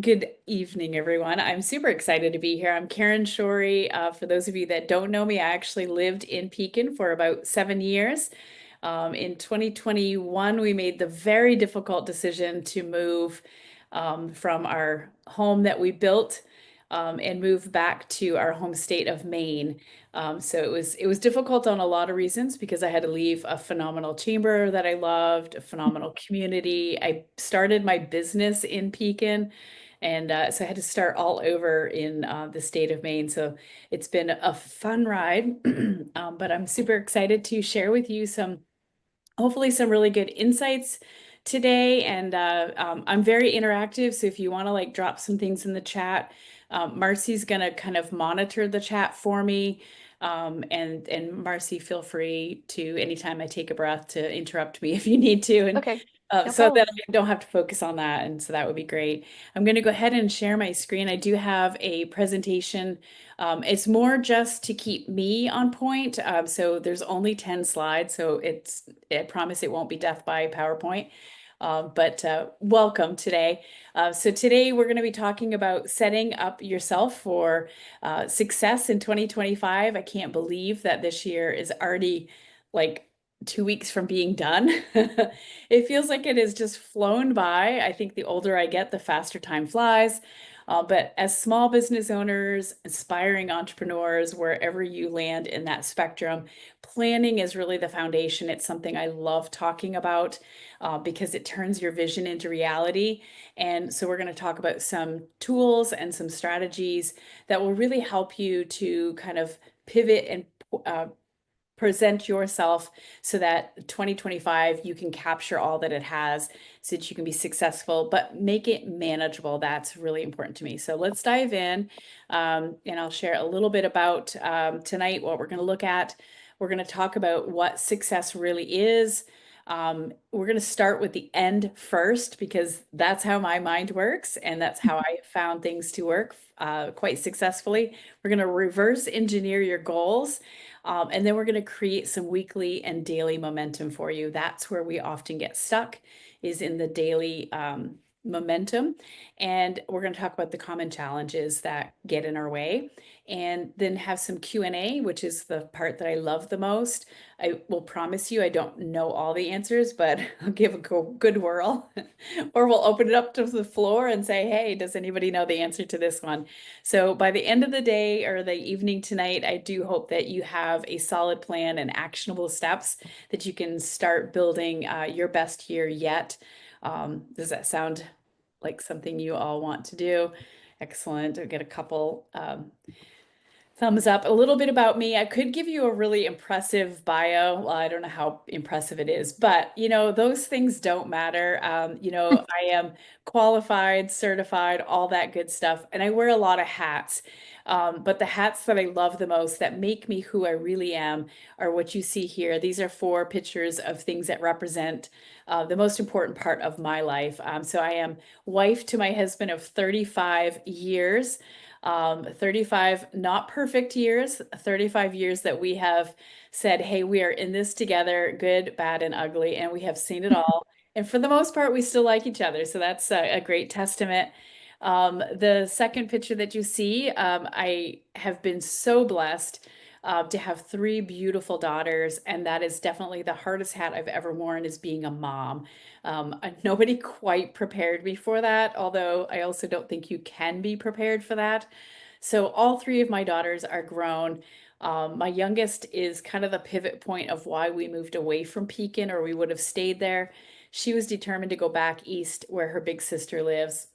Good evening, everyone. I'm super excited to be here. I'm Karen Shorey. For those of you that don't know me, I actually lived in Pekin for about 7 years. In 2021, we made the very difficult decision to move from our home that we built and move back to our home state of Maine. So it was difficult on a lot of reasons because I had to leave a phenomenal chamber that I loved, a phenomenal community. I started my business in Pekin. And so I had to start all over in the state of Maine. So it's been a fun ride, but I'm super excited to share with you hopefully some really good insights today. And I'm very interactive. So if you want to like drop some things in the chat, Marcy's going to kind of monitor the chat for me. And Marcy, feel free to anytime I take a breath to interrupt me if you need to. And Okay, no so that problem. I don't have to focus on that. And so that would be great. I'm going to go ahead and share my screen. I do have a presentation. It's more just to keep me on point. So there's only 10 slides. So I promise it won't be death by PowerPoint. But welcome today. So today we're going to be talking about setting up yourself for success in 2025. I can't believe that this year is already like 2 weeks from being done. It feels like it has just flown by. I think the older I get, the faster time flies. But as small business owners, aspiring entrepreneurs, wherever you land in that spectrum, planning is really the foundation. It's something I love talking about because it turns your vision into reality. And so we're going to talk about some tools and some strategies that will really help you to kind of pivot and uh, present yourself so that 2025 you can capture all that it has so that you can be successful, but make it manageable. That's really important to me. So let's dive in, and I'll share a little bit about tonight what we're going to look at. We're going to talk about what success really is. We're going to start with the end first because that's how my mind works and that's how I found things to work quite successfully. We're going to reverse engineer your goals. And then we're going to create some weekly and daily momentum for you. That's where we often get stuck, is in the daily momentum. And we're going to talk about the common challenges that get in our way, and then have some Q&A, which is the part that I love the most. I will promise you I don't know all the answers, but I'll give a good whirl. Or we'll open it up to the floor and say, hey, does anybody know the answer to this one? So by the end of the day or the evening tonight, I do hope that you have a solid plan and actionable steps that you can start building your best year yet. Does that sound like something you all want to do? Excellent. I'll get a couple thumbs up. A little bit about me. I could give you a really impressive bio. Well, I don't know how impressive it is, but those things don't matter. I am qualified, certified, all that good stuff, and I wear a lot of hats. But the hats that I love the most, that make me who I really am, are what you see here. These are four pictures of things that represent the most important part of my life. So I am wife to my husband of 35 years. 35 not perfect years, 35 years that we have said, hey, we are in this together, good, bad, and ugly, and we have seen it all. And for the most part, we still like each other. So that's a great testament. The second picture that you see, I have been so blessed to have three beautiful daughters, and that is definitely the hardest hat I've ever worn, is being a mom. Nobody quite prepared me for that, although I also don't think you can be prepared for that. So all three of my daughters are grown. My youngest is kind of the pivot point of why we moved away from Pekin, or we would have stayed there. She was determined to go back east where her big sister lives.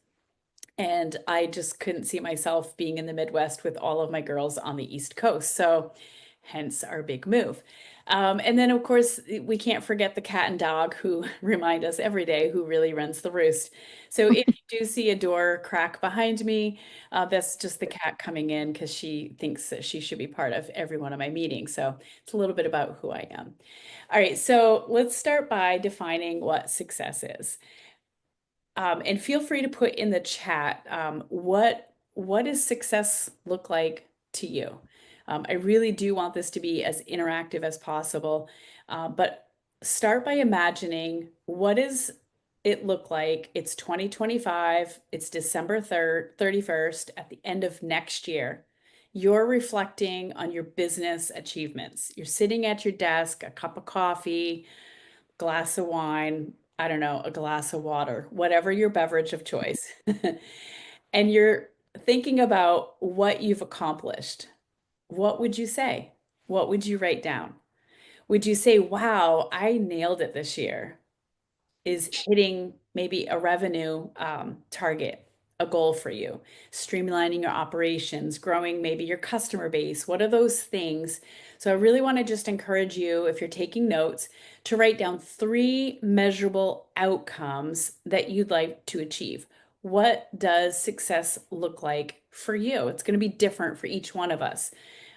And I just couldn't see myself being in the Midwest with all of my girls on the East Coast. So hence our big move. And then, of course, we can't forget the cat and dog who remind us every day who really runs the roost. So if you do see a door crack behind me, that's just the cat coming in because she thinks that she should be part of every one of my meetings. So it's a little bit about who I am. All right, so let's start by defining what success is. And feel free to put in the chat what does success look like to you? I really do want this to be as interactive as possible, but start by imagining what is it look like it's 2025, it's December 3rd, 31st, at the end of next year? You're reflecting on your business achievements. You're sitting at your desk, a cup of coffee, glass of wine, I don't know, a glass of water, whatever your beverage of choice. And you're thinking about what you've accomplished. What would you say? What would you write down? Would you say, wow, I nailed it this year? Is hitting maybe a revenue target, a goal for you, streamlining your operations, growing maybe your customer base. What are those things? So I really want to just encourage you, if you're taking notes, to write down 3 measurable outcomes that you'd like to achieve. What does success look like for you? It's going to be different for each one of us.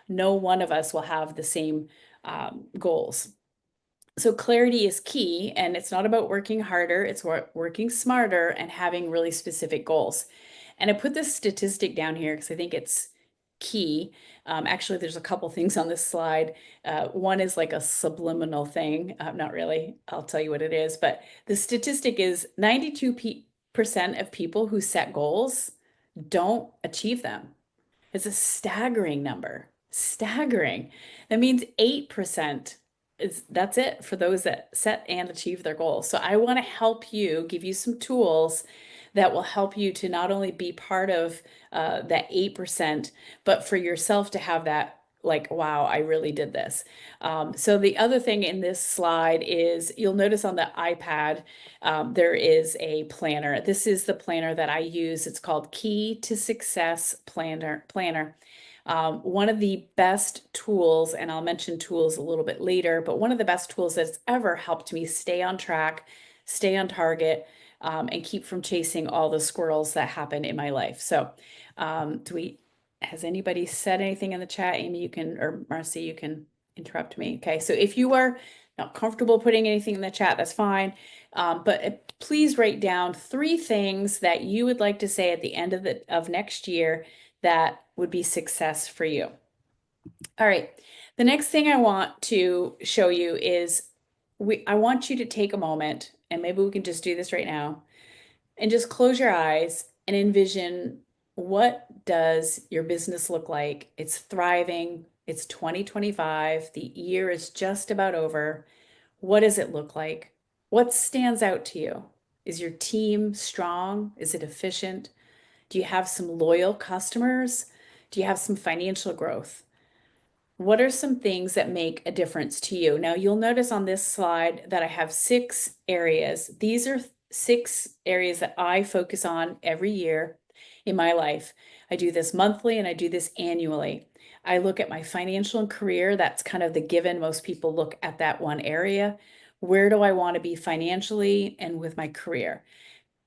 No one of us will have the same goals. So clarity is key, and it's not about working harder, it's working smarter and having really specific goals. And I put this statistic down here because I think it's key. Actually, there's a couple things on this slide. One is like a subliminal thing. Not really. I'll tell you what it is. But the statistic is 92% of people who set goals don't achieve them. It's a staggering number. Staggering. That means 8% is that's it for those that set and achieve their goals. So I want to help you, give you some tools that will help you to not only be part of that 8%, but for yourself to have that like, wow, I really did this. So the other thing in this slide is you'll notice on the iPad, there is a planner. This is the planner that I use. It's called Key to Success Planner. One of the best tools, and I'll mention tools a little bit later, but one of the best tools that's ever helped me stay on track, stay on target, and keep from chasing all the squirrels that happen in my life. So, has anybody said anything in the chat? Amy, you can, or Marcy, you can interrupt me. Okay, so if you are not comfortable putting anything in the chat, that's fine. But please write down 3 things that you would like to say at the end of next year that would be success for you. All right. The next thing I want to show you is I want you to take a moment, and maybe we can just do this right now, and just close your eyes and envision, what does your business look like? It's thriving. It's 2025. The year is just about over. What does it look like? What stands out to you? Is your team strong? Is it efficient? Do you have some loyal customers? Do you have some financial growth? What are some things that make a difference to you? Now, you'll notice on this slide that I have 6 areas. These are 6 areas that I focus on every year in my life. I do this monthly and I do this annually. I look at my financial and career. That's kind of the given. Most people look at that one area. Where do I want to be financially and with my career?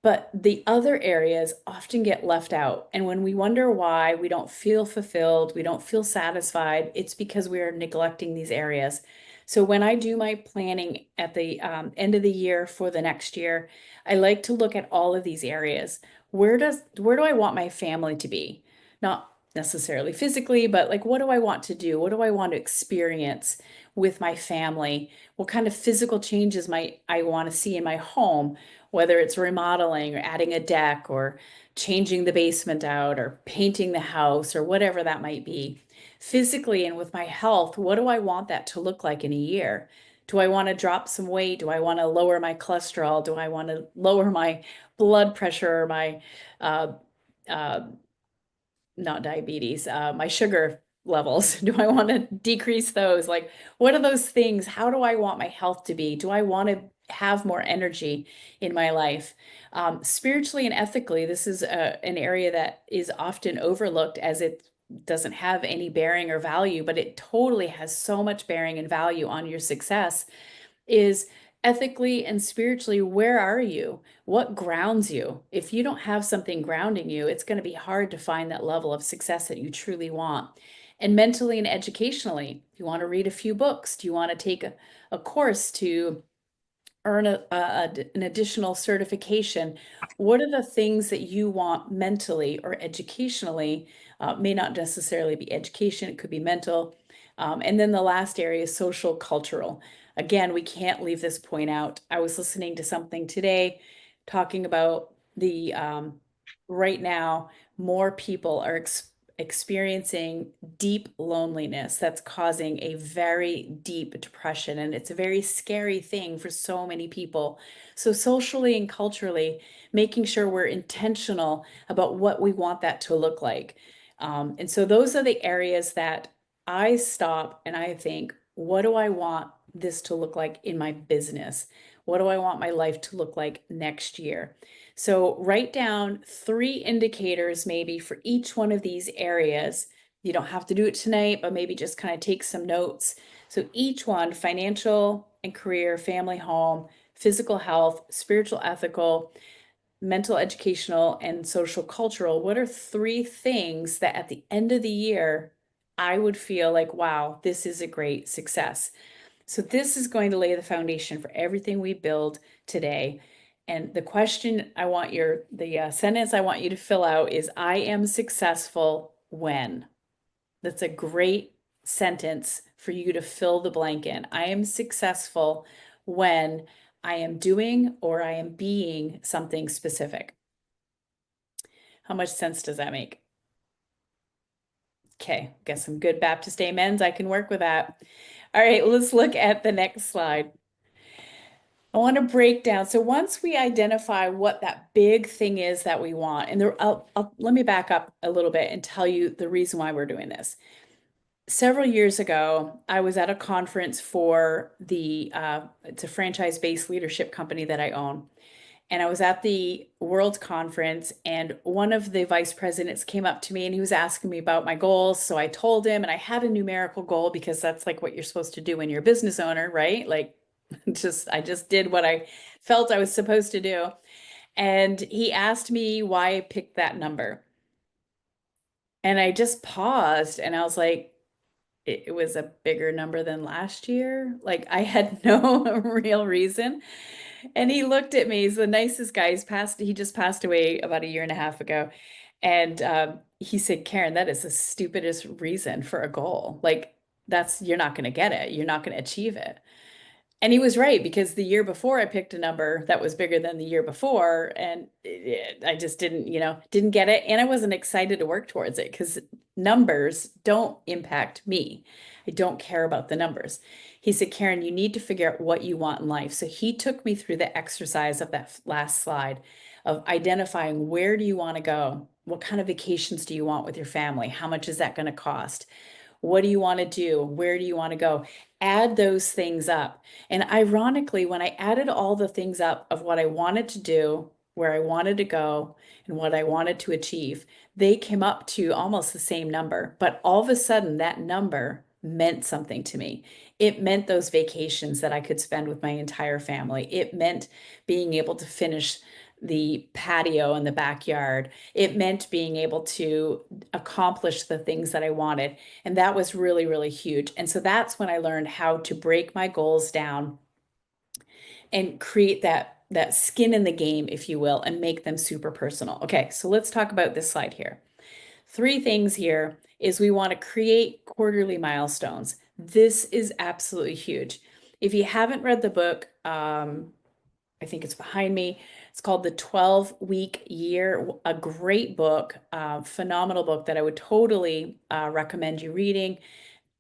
But the other areas often get left out. And when we wonder why we don't feel fulfilled, we don't feel satisfied, it's because we are neglecting these areas. So when I do my planning at the end of the year for the next year, I like to look at all of these areas. Where do I want my family to be? Not necessarily physically, but like, what do I want to do? What do I want to experience with my family? What kind of physical changes might I want to see in my home? Whether it's remodeling or adding a deck or changing the basement out or painting the house or whatever that might be. Physically and with my health, what do I want that to look like in a year? Do I want to drop some weight? Do I want to lower my cholesterol? Do I want to lower my blood pressure or my uh, uh, not diabetes, my sugar levels? Do I want to decrease those? Like, what are those things? How do I want my health to be? Do I want to have more energy in my life? Spiritually and ethically, this is an area that is often overlooked as it doesn't have any bearing or value, but it totally has so much bearing and value on your success. Is ethically and spiritually, where are you? What grounds you? If you don't have something grounding you, it's going to be hard to find that level of success that you truly want. And mentally and educationally, if you want to read a few books, do you want to take a course to earn an additional certification? What are the things that you want mentally or educationally? May not necessarily be education, it could be mental. And then the last area is social cultural. Again, we can't leave this point out. I was listening to something today talking about the right now, more people are experiencing deep loneliness that's causing a very deep depression. And it's a very scary thing for so many people. So, socially and culturally, making sure we're intentional about what we want that to look like. And so, those are the areas that I stop and I think, what do I want this to look like in my business? What do I want my life to look like next year? So write down 3 indicators maybe for each one of these areas. You don't have to do it tonight, but maybe just kind of take some notes. So each one, financial and career, family, home, physical health, spiritual, ethical, mental, educational, and social, cultural. What are 3 things that at the end of the year, I would feel like, wow, this is a great success? So this is going to lay the foundation for everything we build today. And the question I want the sentence I want you to fill out is, I am successful when. That's a great sentence for you to fill the blank in. I am successful when I am doing or I am being something specific. How much sense does that make? Okay, got some good Baptist amens. I can work with that. All right, let's look at the next slide. I want to break down. So once we identify what that big thing is that we want, and let me back up a little bit and tell you the reason why we're doing this. Several years ago, I was at a conference for it's a franchise-based leadership company that I own. And I was at the World Conference, and one of the vice presidents came up to me and he was asking me about my goals. So I told him, and I had a numerical goal because that's like what you're supposed to do when you're a business owner, right? Like, I just did what I felt I was supposed to do. And he asked me why I picked that number. And I just paused and I was like, it was a bigger number than last year. Like, I had no real reason. And he looked at me. He's the nicest guy. He just passed away about a year and a half ago. And he said, Karen, that is the stupidest reason for a goal. Like, you're not going to get it. You're not going to achieve it. And he was right, because the year before I picked a number that was bigger than the year before, and I just didn't get it. And I wasn't excited to work towards it because numbers don't impact me. I don't care about the numbers. He said, Karen, you need to figure out what you want in life. So he took me through the exercise of that last slide of identifying, where do you want to go? What kind of vacations do you want with your family? How much is that going to cost? What do you want to do? Where do you want to go? Add those things up. And ironically, when I added all the things up of what I wanted to do, where I wanted to go, and what I wanted to achieve, they came up to almost the same number. But all of a sudden, that number meant something to me. It meant those vacations that I could spend with my entire family. It meant being able to finish the patio in the backyard. It meant being able to accomplish the things that I wanted. And that was really, really huge. And so that's when I learned how to break my goals down and create that skin in the game, if you will, and make them super personal. Okay, so let's talk about this slide here. 3 things here is, we want to create quarterly milestones. This is absolutely huge. If you haven't read the book, I think it's behind me. It's called The 12-Week Year, a great book, phenomenal book that I would totally recommend you reading.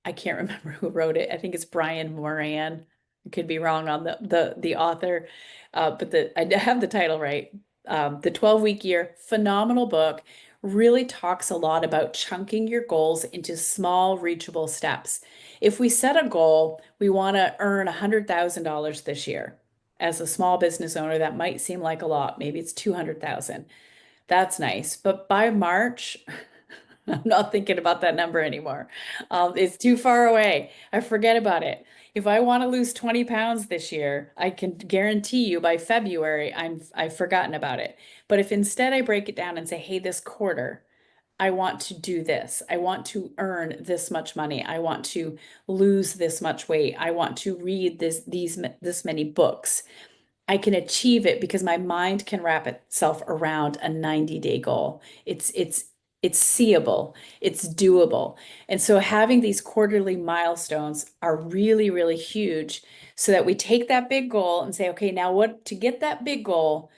I can't remember who wrote it. I think it's Brian Moran. I could be wrong on the author, but I have the title right. The 12-Week Year, phenomenal book, really talks a lot about chunking your goals into small, reachable steps. If we set a goal, we want to earn $100,000 this year. As a small business owner, that might seem like a lot. Maybe it's 200,000. That's nice. But by March, I'm not thinking about that number anymore. It's too far away. I forget about it. If I want to lose 20 pounds this year, I can guarantee you by February, I've forgotten about it. But if instead I break it down and say, hey, this quarter, I want to do this. I want to earn this much money. I want to lose this much weight. I want to read this many books. I can achieve it because my mind can wrap itself around a 90-day goal. It's seeable, it's doable. And so having these quarterly milestones are really, really huge, so that we take that big goal and say, okay, now what to get that big goal,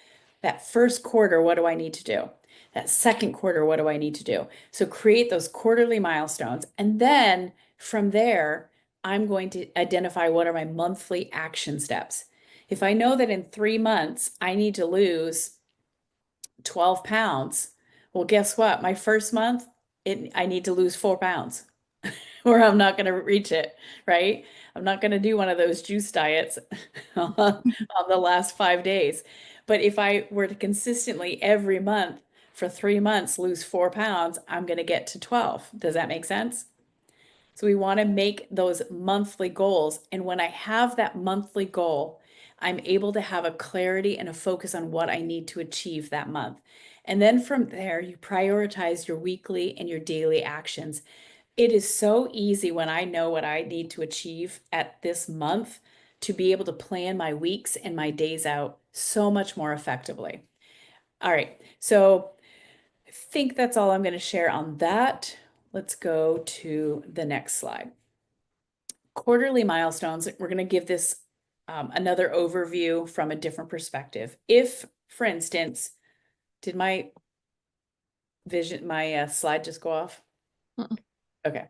That first quarter, what do I need to do? That second quarter, what do I need to do? So create those quarterly milestones. And then from there, I'm going to identify what are my monthly action steps. If I know that in 3 months I need to lose 12 pounds, well, guess what? My first month, I need to lose 4 pounds or I'm not going to reach it, right? I'm not going to do one of those juice diets on the last 5 days. But if I were to consistently every month for 3 months lose 4 pounds, I'm going to get to 12. Does that make sense? So we want to make those monthly goals. And when I have that monthly goal, I'm able to have a clarity and a focus on what I need to achieve that month. And then from there, you prioritize your weekly and your daily actions. It is so easy when I know what I need to achieve at this month to be able to plan my weeks and my days out so much more effectively. All right, so I think that's all I'm going to share on that. Let's go to the next slide. Quarterly milestones. We're going to give this another overview from a different perspective. If, for instance, did my slide just go off? Mm-mm. Okay.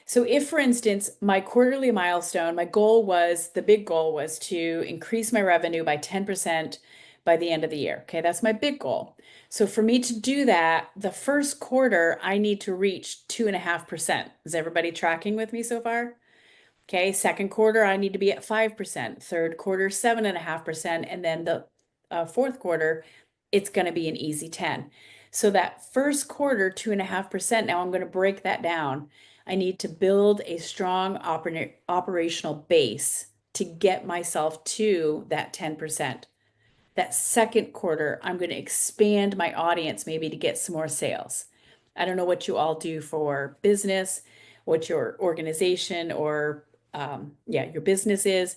So if, for instance, my quarterly milestone, my goal was, the big goal was to increase my revenue by 10% by the end of the year. Okay, that's my big goal. So for me to do that, the first quarter, I need to reach 2.5%. Is everybody tracking with me so far? Okay, second quarter, I need to be at 5%. Third quarter, 7.5%. And then the fourth quarter, it's going to be an easy 10. So that first quarter, 2.5%, now I'm going to break that down. I need to build a strong operational base to get myself to that 10%. That second quarter, I'm going to expand my audience maybe to get some more sales. I don't know what you all do for business, what your organization or yeah, your business is,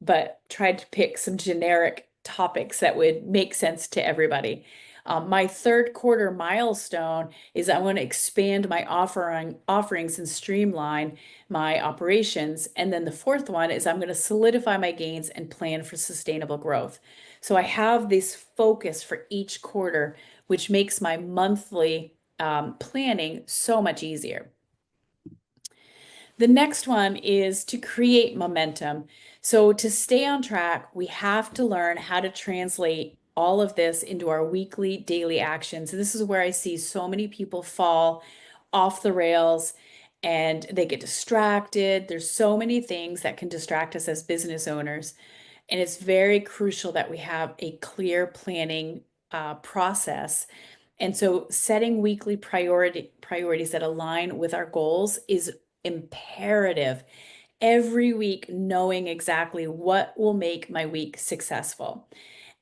but try to pick some generic topics that would make sense to everybody. My third quarter milestone is I want to expand my offerings and streamline my operations. And then the fourth one is I'm going to solidify my gains and plan for sustainable growth. So I have this focus for each quarter, which makes my monthly planning so much easier. The next one is to create momentum. So, to stay on track, we have to learn how to translate all of this into our weekly, daily actions. And this is where I see so many people fall off the rails and they get distracted. There's so many things that can distract us as business owners. And it's very crucial that we have a clear planning process. And so setting weekly priorities that align with our goals is imperative. Every week, knowing exactly what will make my week successful.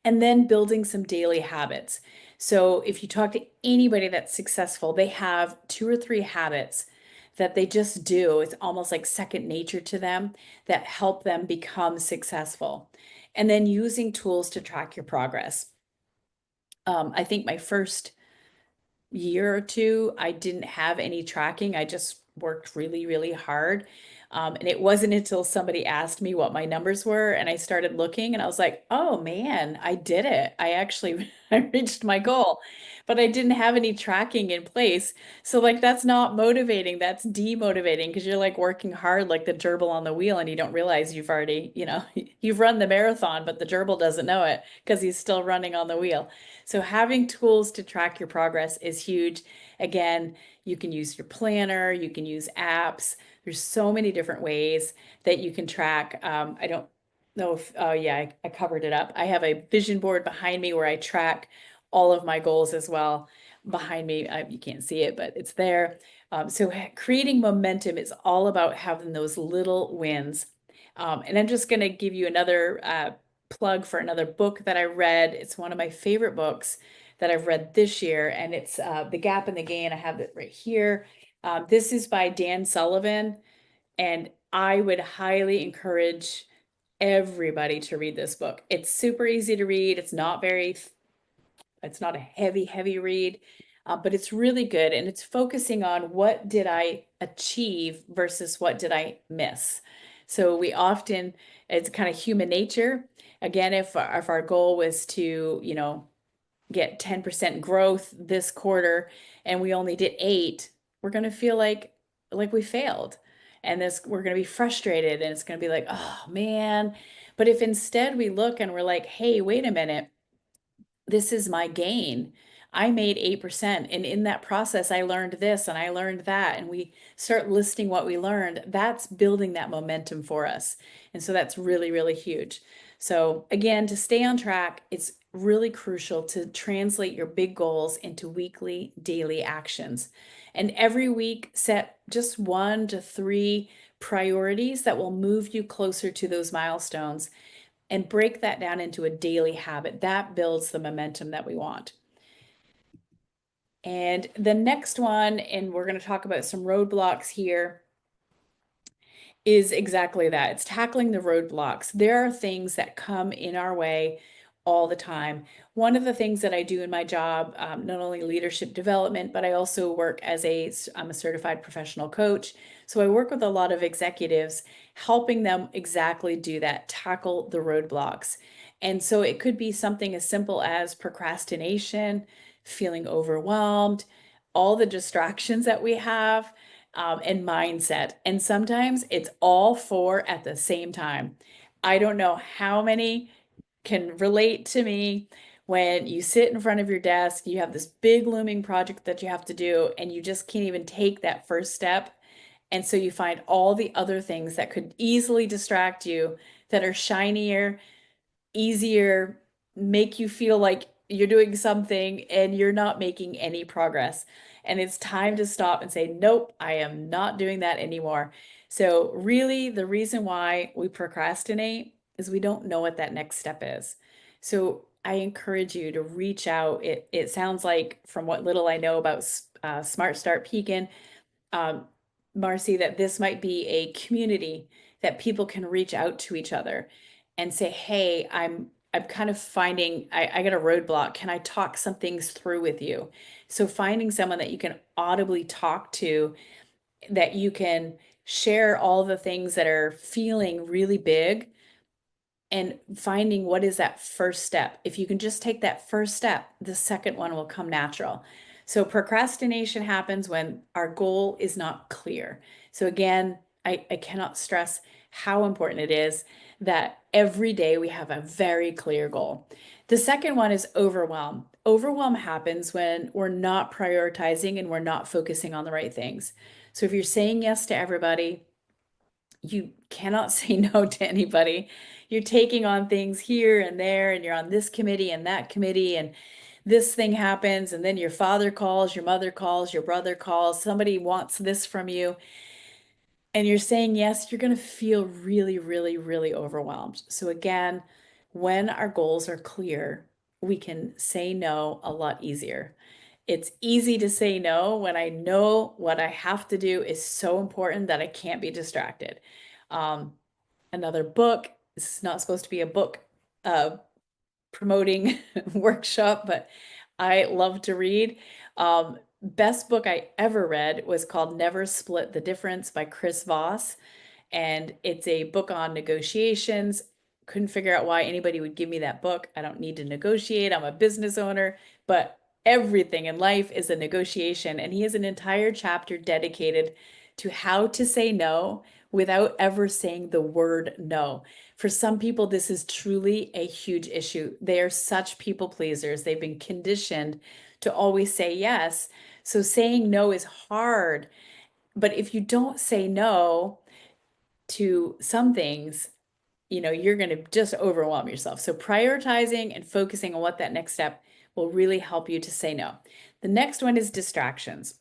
And then building some daily habits. So if you talk to anybody that's successful, they have 2 or 3 habits that they just do. It's almost like second nature to them that help them become successful. And then using tools to track your progress. I think my first year or two, I didn't have any tracking. I just worked really, really hard. And it wasn't until somebody asked me what my numbers were and I started looking and I was like, oh man, I did it. I actually I reached my goal, but I didn't have any tracking in place. So like that's not motivating, that's demotivating because you're like working hard like the gerbil on the wheel and you don't realize you've already, you've run the marathon, but the gerbil doesn't know it because he's still running on the wheel. So having tools to track your progress is huge. Again, you can use your planner, you can use apps. There's so many different ways that you can track. I don't know if, oh yeah, I covered it up. I have a vision board behind me where I track all of my goals as well. Behind me, you can't see it, but it's there. So creating momentum is all about having those little wins. And I'm just going to give you another plug for another book that I read. It's one of my favorite books that I've read this year, and it's The Gap and the Gain. I have it right here. This is by Dan Sullivan, and I would highly encourage everybody to read this book. It's super easy to read. It's not a heavy, heavy read, but it's really good. And it's focusing on what did I achieve versus what did I miss. So we often, it's kind of human nature. Again, if our goal was to, get 10% growth this quarter and we only did 8, we're going to feel like we failed. And this we're going to be frustrated and it's going to be like, "Oh man." But if instead we look and we're like, "Hey, wait a minute. This is my gain. I made 8%. And in that process, I learned this and I learned that." And we start listing what we learned. That's building that momentum for us. And so that's really, really huge. So, again, to stay on track, it's really crucial to translate your big goals into weekly, daily actions. And every week, set just 1 to 3 priorities that will move you closer to those milestones and break that down into a daily habit. That builds the momentum that we want. And the next one, and we're going to talk about some roadblocks here, is exactly that. It's tackling the roadblocks. There are things that come in our way all the time. One of the things that I do in my job, not only leadership development, but I also work I'm a certified professional coach. So I work with a lot of executives, helping them exactly do that, tackle the roadblocks. And so it could be something as simple as procrastination, feeling overwhelmed, all the distractions that we have, and mindset. And sometimes it's all four at the same time. I don't know how many can relate to me when you sit in front of your desk, you have this big looming project that you have to do, and you just can't even take that first step. And so you find all the other things that could easily distract you that are shinier, easier, make you feel like you're doing something and you're not making any progress. And it's time to stop and say, nope, I am not doing that anymore. So, really, the reason why we procrastinate is we don't know what that next step is. So, I encourage you to reach out. It sounds like, from what little I know about SmartStart Pekin, um, Marcy, that this might be a community that people can reach out to each other and say, "Hey, I'm kind of finding I got a roadblock. Can I talk some things through with you?" So finding someone that you can audibly talk to, that you can share all the things that are feeling really big, and finding what is that first step. If you can just take that first step, the second one will come natural. So procrastination happens when our goal is not clear. So again, I cannot stress how important it is that every day we have a very clear goal. The second one is overwhelm. Overwhelm happens when we're not prioritizing and we're not focusing on the right things. So if you're saying yes to everybody, you cannot say no to anybody. You're taking on things here and there, and you're on this committee and that committee, and this thing happens, and then your father calls, your mother calls, your brother calls, somebody wants this from you, and you're saying yes, you're going to feel really, really, really overwhelmed. So, again, when our goals are clear, we can say no a lot easier. It's easy to say no when I know what I have to do is so important that I can't be distracted. Um, Another book, this is not supposed to be a book uh, promoting workshop, but I love to read. Best book I ever read was called Never Split the Difference by Chris Voss, and it's a book on negotiations. Couldn't figure out why anybody would give me that book. I don't need to negotiate. I'm a business owner, but everything in life is a negotiation. And he has an entire chapter dedicated to how to say no without ever saying the word no. For some people, this is truly a huge issue. They are such people pleasers. They've been conditioned to always say yes. So saying no is hard. But if you don't say no to some things, you're going to just overwhelm yourself. So prioritizing and focusing on what that next step will really help you to say no. The next one is distractions.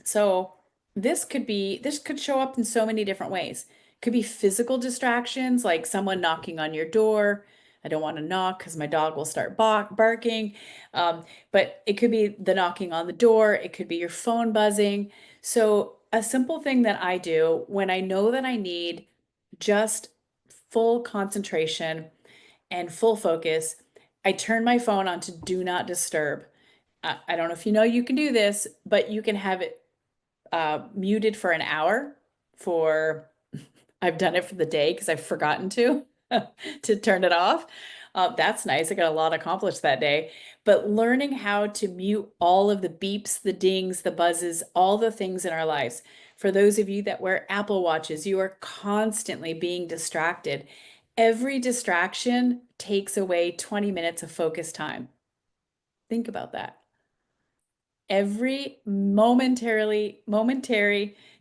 So this could show up in so many different ways. It could be physical distractions, like someone knocking on your door. I don't want to knock because my dog will start barking. But it could be the knocking on the door. It could be your phone buzzing. So a simple thing that I do when I know that I need just full concentration and full focus, I turn my phone on to do not disturb. I don't know if you know you can do this, but you can have it muted for an hour for I've done it for the day because I've forgotten to to turn it off. That's nice. I got a lot accomplished that day. But learning how to mute all of the beeps, the dings, the buzzes, all the things in our lives. For those of you that wear Apple Watches, you are constantly being distracted. Every distraction takes away 20 minutes of focus time. Think about that. Every momentary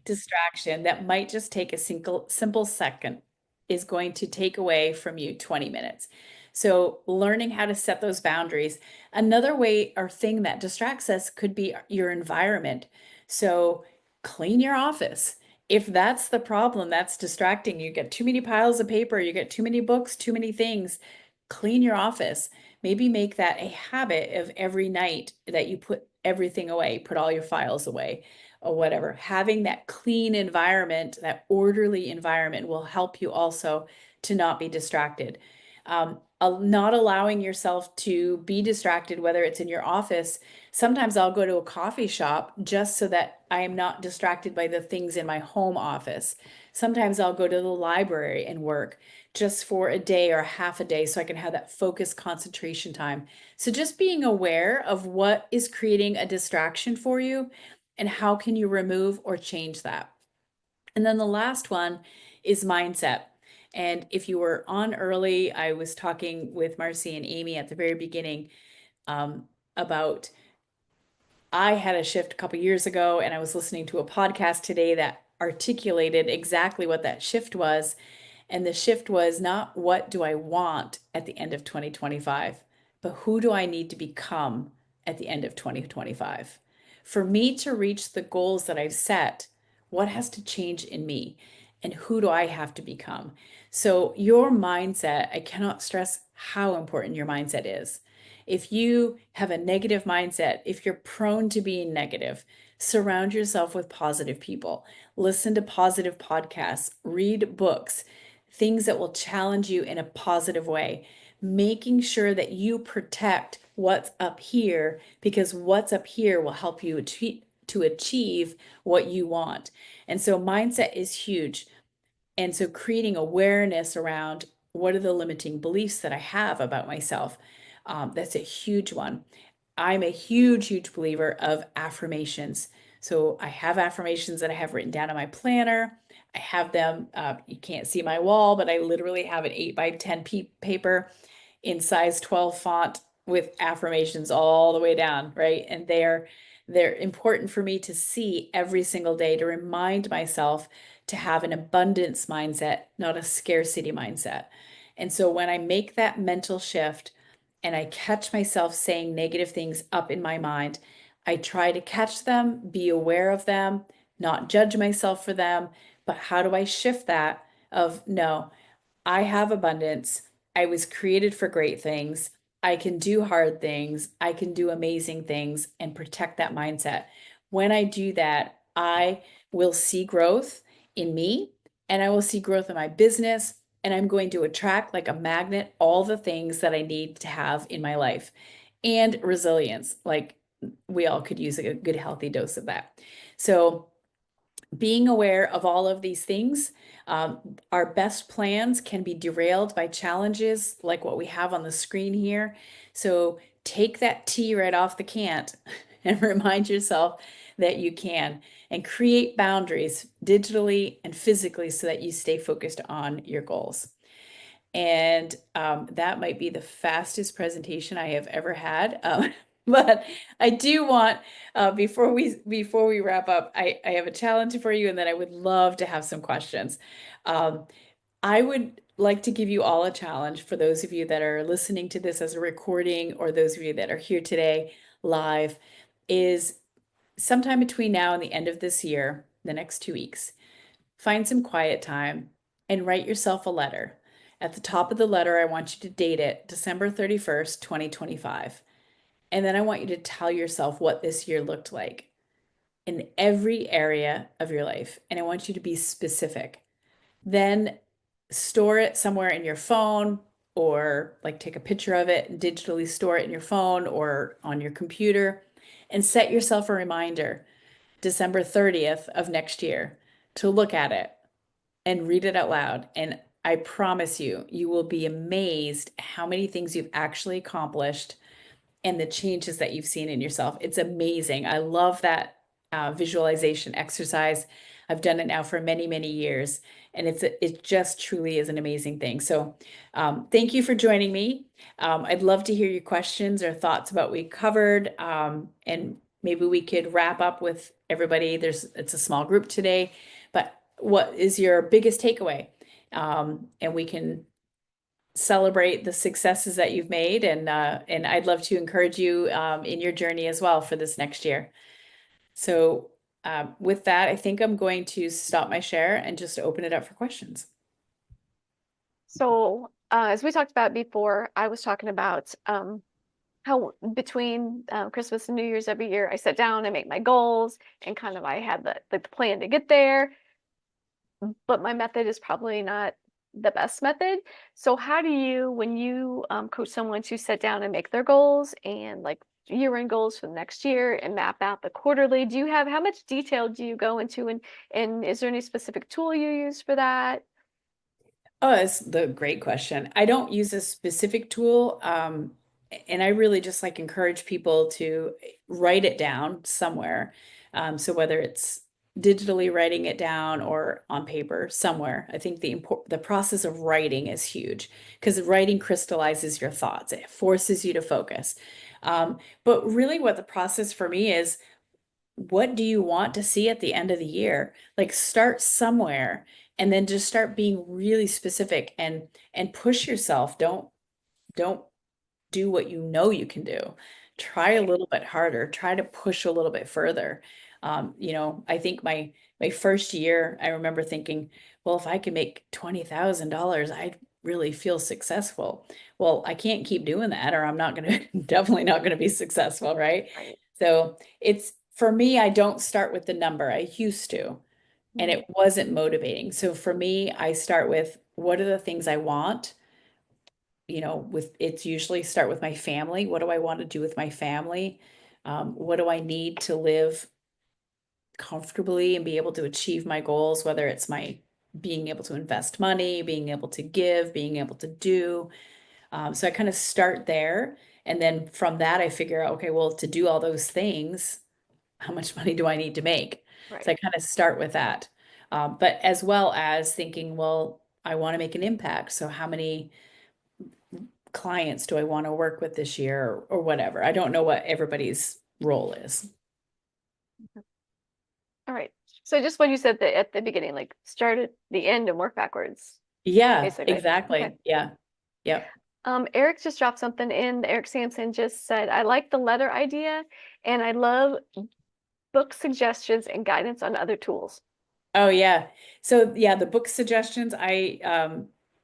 distraction that might just take a simple second is going to take away from you 20 minutes. So learning how to set those boundaries. Another way or thing that distracts us could be your environment. So clean your office. If that's the problem that's distracting you, get too many piles of paper, you get too many books, too many things, clean your office. Maybe make that a habit of every night that you put everything away, put all your files away or whatever. Having that clean environment, that orderly environment will help you also to not be distracted. Not allowing yourself to be distracted, whether it's in your office. Sometimes I'll go to a coffee shop just so that I am not distracted by the things in my home office. Sometimes I'll go to the library and work just for a day or half a day so I can have that focused concentration time. So just being aware of what is creating a distraction for you and how can you remove or change that. And then the last one is mindset. And if you were on early, I was talking with Marcy and Amy at the very beginning about I had a shift a couple years ago, and I was listening to a podcast today that articulated exactly what that shift was. And the shift was not what do I want at the end of 2025, but who do I need to become at the end of 2025? For me to reach the goals that I've set, what has to change in me? And who do I have to become? So, your mindset, I cannot stress how important your mindset is. If you have a negative mindset, if you're prone to being negative, surround yourself with positive people. Listen to positive podcasts, read books, things that will challenge you in a positive way, making sure that you protect what's up here because what's up here will help you to achieve what you want. And so mindset is huge. And so creating awareness around what are the limiting beliefs that I have about myself, that's a huge one. I'm a huge believer of affirmations. So I have affirmations that I have written down on my planner. I have them, you can't see my wall, but I literally have an 8 by 10 paper in size 12 font with affirmations all the way down, right? And they're important for me to see every single day to remind myself to have an abundance mindset, not a scarcity mindset. And so when I make that mental shift and I catch myself saying negative things up in my mind, I try to catch them, be aware of them, not judge myself for them, but how do I shift that of no, I have abundance. I was created for great things. I can do hard things. I can do amazing things and protect that mindset. When I do that, I will see growth in me and I will see growth in my business. And I'm going to attract like a magnet all the things that I need to have in my life and resilience. Like we all could use a good, healthy dose of that. So, being aware of all of these things, our best plans can be derailed by challenges like what we have on the screen here. So take that T right off the can't and remind yourself that you can and create boundaries digitally and physically so that you stay focused on your goals. And that might be the fastest presentation I have ever had. But I do want before we wrap up, I have a challenge for you, and then I would love to have some questions. Um, I would like to give you all a challenge for those of you that are listening to this as a recording, or those of you that are here today live, is sometime between now and the end of this year, the next 2 weeks, find some quiet time and write yourself a letter. At the top of the letter, I want you to date it December 31st, 2025. And then I want you to tell yourself what this year looked like in every area of your life. And I want you to be specific. Then store it somewhere in your phone, or like take a picture of it and digitally store it in your phone or on your computer, and set yourself a reminder December 30th of next year to look at it and read it out loud. And I promise you, you will be amazed how many things you've actually accomplished and the changes that you've seen in yourself. It's amazing. I love that visualization exercise. I've done it now for many, many years, and it just truly is an amazing thing. So, thank you for joining me. I'd love to hear your questions or thoughts about what we covered, and maybe we could wrap up with everybody. It's a small group today, but what is your biggest takeaway? And we can celebrate the successes that you've made, and I'd love to encourage you in your journey as well for this next year. So with that, I think I'm going to stop my share and just open it up for questions. So, as we talked about before, I was talking about how between Christmas and New Year's every year, I sit down and make my goals, and kind of I had the plan to get there, but my method is probably not the best method. So, how do you, when you coach someone to sit down and make their goals and like year-end goals for the next year and map out the quarterly, do you have how much detail do you go into, and is there any specific tool you use for that? Oh, that's the great question. I don't use a specific tool, and I really just like encourage people to write it down somewhere. So whether it's digitally writing it down or on paper somewhere, I think the process of writing is huge because writing crystallizes your thoughts. It forces you to focus. But really, what the process for me is, what do you want to see at the end of the year? Like start somewhere and then just start being really specific and push yourself. Don't do what you know you can do. Try a Right, little bit harder. Try to push a little bit further. I think my first year, I remember thinking, well, if I could make $20,000, I'd really feel successful. Well, I can't keep doing that, or I'm not going to definitely not going to be successful, right? right. So it's for me, I don't start with the number. I used to, and Mhm. it wasn't motivating. So for me, I start with what are the things I want? With it's usually start with my family. What do I want to do with my family? What do I need to live comfortably and be able to achieve my goals, whether it's my being able to invest money, being able to give, being able to do. So I kind of start there. And then from that, I figure out, okay, well, to do all those things, how much money do I need to make? So I Right. kind of start with that. But as well as thinking, well, I want to make an impact. So how many clients do I want to work with this year or whatever? I don't know what everybody's role is. All right. So just what you said at the beginning, like start at the end and work backwards, Yeah, basically. Okay. exactly. Yeah. Yep. Eric just dropped something in. Eric Sampson just said, I like the letter idea and I love book suggestions and guidance on other tools. Oh yeah. So yeah, the book suggestions, I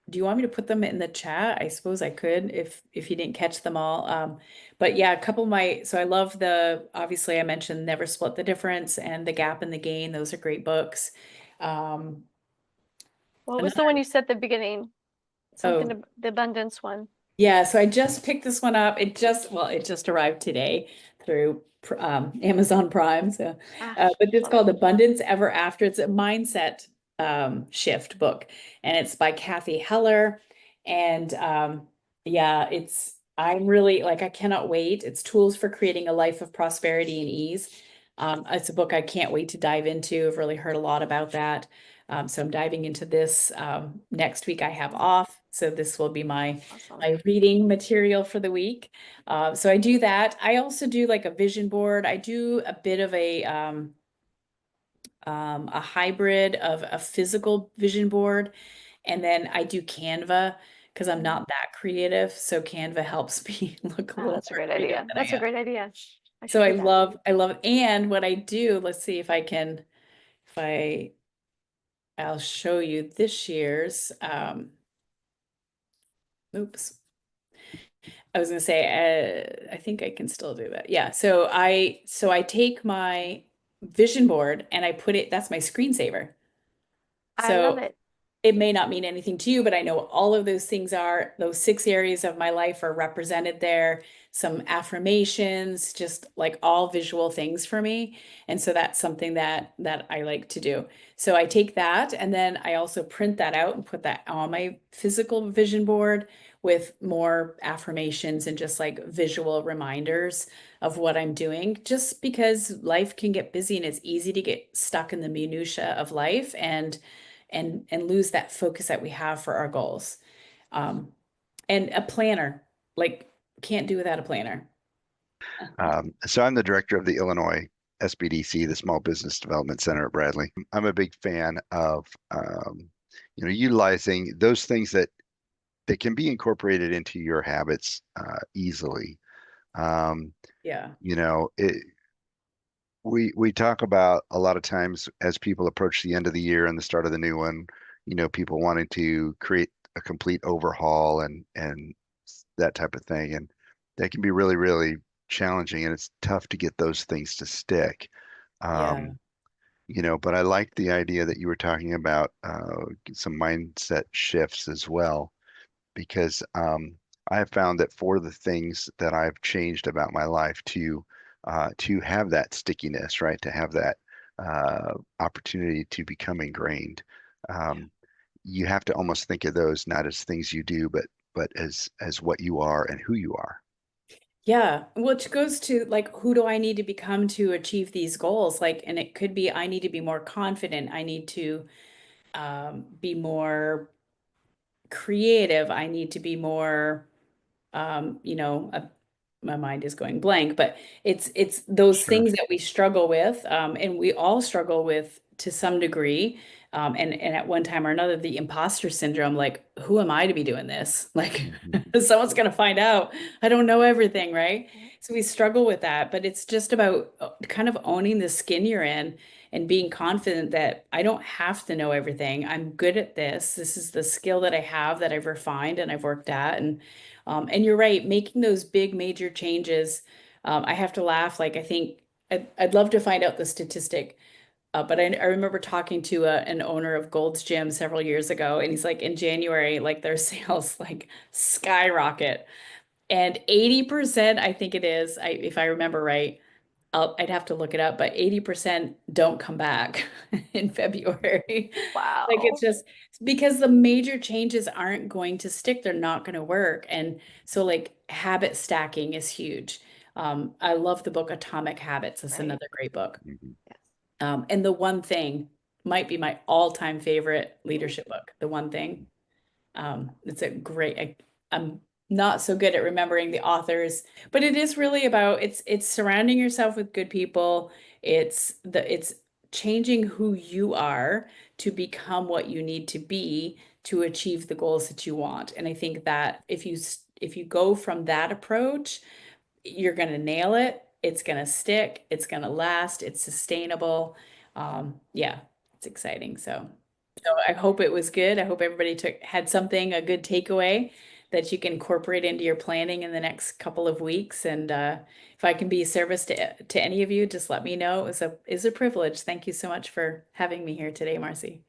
do you want me to put them in the chat? I suppose I could if you didn't catch them all. But yeah, a couple of my so I love the obviously I mentioned Never Split the Difference and The Gap and the Gain. Those are great books. Um What was the one another you said at the beginning? oh Something, the abundance one. Yeah, so I just picked this one up. It just arrived today through Amazon Prime. So, Ah, but it's love it. called Abundance Ever After. It's a mindset shift book, and it's by Kathy Heller. And yeah, I'm really like I cannot wait. It's tools for creating a life of prosperity and ease. It's a book I can't wait to dive into. I've really heard a lot about that. So I'm diving into this. Next week I have off, so this will be Awesome. my reading material for the week. So I do that. I also do like a vision board. I do a bit of a hybrid of a physical vision board, and then I do Canva because I'm Mhm. not that creative. So Canva helps me look a Ah, little that's a more great creative idea. than That's I a am. great idea. I So should do that. I love, and what I do, let's see if I can, if I, I'll show you this year's, oops. I was gonna say, I think I can still do that. Yeah. So I take my vision board and I put it, that's my screensaver. I love So it. it may not mean anything to you, but I know all of those things are, those 6 areas of my life are represented there. Some affirmations, just like all visual things for me. And so that's something that I like to do. So I take that and then I also print that out and put that on my physical vision board with more affirmations and just like visual reminders of what I'm doing, just because life can get busy and it's easy to get stuck in the minutia of life and lose that focus that we have for our goals. Um, and a planner, like can't do without a planner. So I'm the director of the Illinois SBDC, the Small Business Development Center at Bradley. I'm a big fan of utilizing those things that can be incorporated into your habits easily. Um, Yeah. you know, it, we talk about a lot of times as people approach the end of the year and the start of the new one, people wanting to create a complete overhaul and that type of thing, and that can be really, really challenging, and it's tough to get those things to stick. Yeah. Um, but I like the idea that you were talking about some mindset shifts as well, because I have found that for the things that I've changed about my life to have that stickiness, right? To have that opportunity to become ingrained. Yeah. Um, you have to almost think of those not as things you do, but as what you are and who you are. Yeah. Which goes to like, who do I need to become to achieve these goals? Like, and it could be, I need to be more confident. I need to be more creative. I need to be more, you know, my mind is going blank, but it's those Sure. things that we struggle with, and we all struggle with to some degree. And at one time or another, the imposter syndrome, like, who am I to be doing this? Like, Mhm. someone's gonna find out I don't know everything, right? So we struggle with that, but it's just about kind of owning the skin you're in and being confident that I don't have to know everything. I'm good at this. This is the skill that I have that I've refined and I've worked at, and you're right, making those big major changes. I have to laugh. Like I think I'd love to find out the statistic, but I remember talking to an owner of Gold's Gym several years ago, and he's like, in January, like their sales like skyrocket, and 80%, I think it is, if I remember right, I'd have to look it up, but 80% don't come back in February. Like it's Wow. just because the major changes aren't going to stick, they're not going to work. And so like habit stacking is huge. I love the book Atomic Habits. It's Right. another great book. Mhm. Yes. And The One Thing might be my all-time favorite Mm. leadership book, The One Thing. It's a great, I'm not so good at remembering the authors, but it is really about it's surrounding yourself with good people. It's changing who you are to become what you need to be to achieve the goals that you want. And I think that if you go from that approach, you're going to nail it. It's going to stick. It's going to last. It's sustainable. Yeah, it's exciting. So I hope it was good. I hope everybody had something, a good takeaway that you can incorporate into your planning in the next couple of weeks. And if I can be of service to any of you, just let me know. It was a privilege. Thank you so much for having me here today, Marcy.